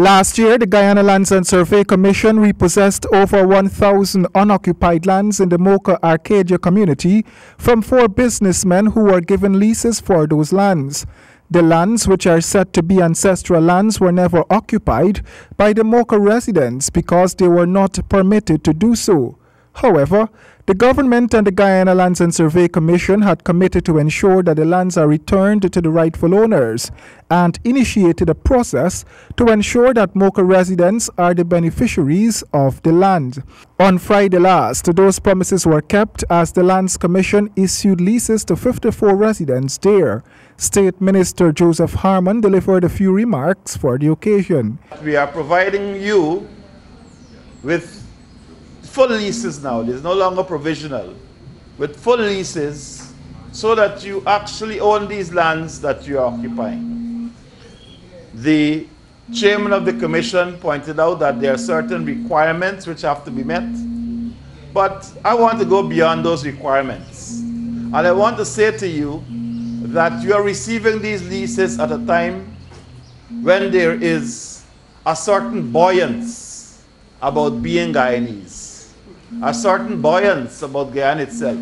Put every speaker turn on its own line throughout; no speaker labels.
Last year, the Guyana Lands and Survey Commission repossessed over 1,000 unoccupied lands in the Mocha Arcadia community from 4 businessmen who were given leases for those lands. The lands, which are said to be ancestral lands, were never occupied by the Mocha residents because they were not permitted to do so. However, the government and the Guyana Lands and Survey Commission had committed to ensure that the lands are returned to the rightful owners and initiated a process to ensure that Mocha residents are the beneficiaries of the land. On Friday last, those promises were kept as the Lands Commission issued leases to 54 residents there. State Minister Joseph Harmon delivered a few remarks for the occasion.
We are providing you with full leases now. There's no longer provisional. With full leases so that you actually own these lands that you are occupying. The chairman of the commission pointed out that there are certain requirements which have to be met. But I want to go beyond those requirements. And I want to say to you that you are receiving these leases at a time when there is a certain buoyance about being Guyanese. A certain buoyance about Guyana itself.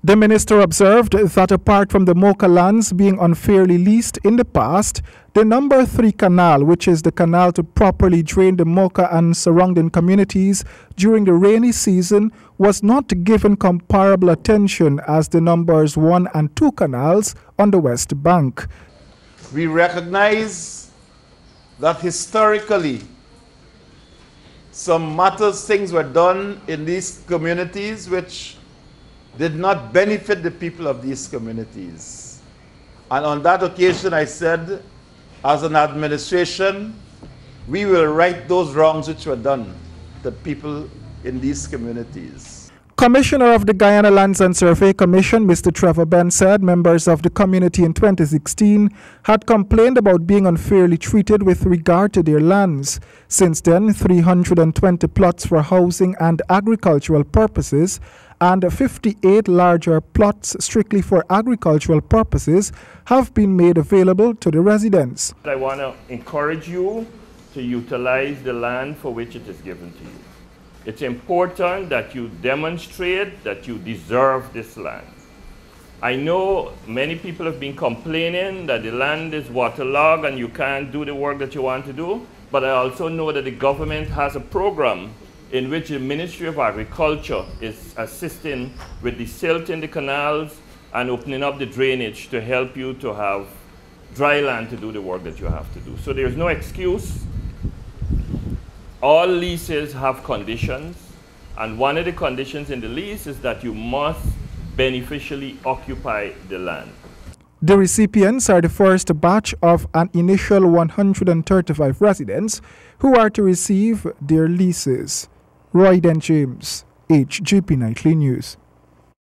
The minister observed that apart from the Mocha lands being unfairly leased in the past, the number 3 canal, which is the canal to properly drain the Mocha and surrounding communities during the rainy season, was not given comparable attention as the numbers 1 and 2 canals on the West Bank.
We recognize that historically things were done in these communities which did not benefit the people of these communities. And on that occasion I said, as an administration, we will right those wrongs which were done to people in these communities.
Commissioner of the Guyana Lands and Survey Commission, Mr. Trevor Ben, said members of the community in 2016 had complained about being unfairly treated with regard to their lands. Since then, 320 plots for housing and agricultural purposes and 58 larger plots strictly for agricultural purposes have been made available to the residents.
I want to encourage you to utilize the land for which it is given to you. It's important that you demonstrate that you deserve this land. I know many people have been complaining that the land is waterlogged and you can't do the work that you want to do, but I also know that the government has a program in which the Ministry of Agriculture is assisting with the silt in the canals and opening up the drainage to help you to have dry land to do the work that you have to do. So there's no excuse. All leases have conditions, and one of the conditions in the lease is that you must beneficially occupy the land.
The recipients are the first batch of an initial 135 residents who are to receive their leases. Roy Den James, HGP Nightly News.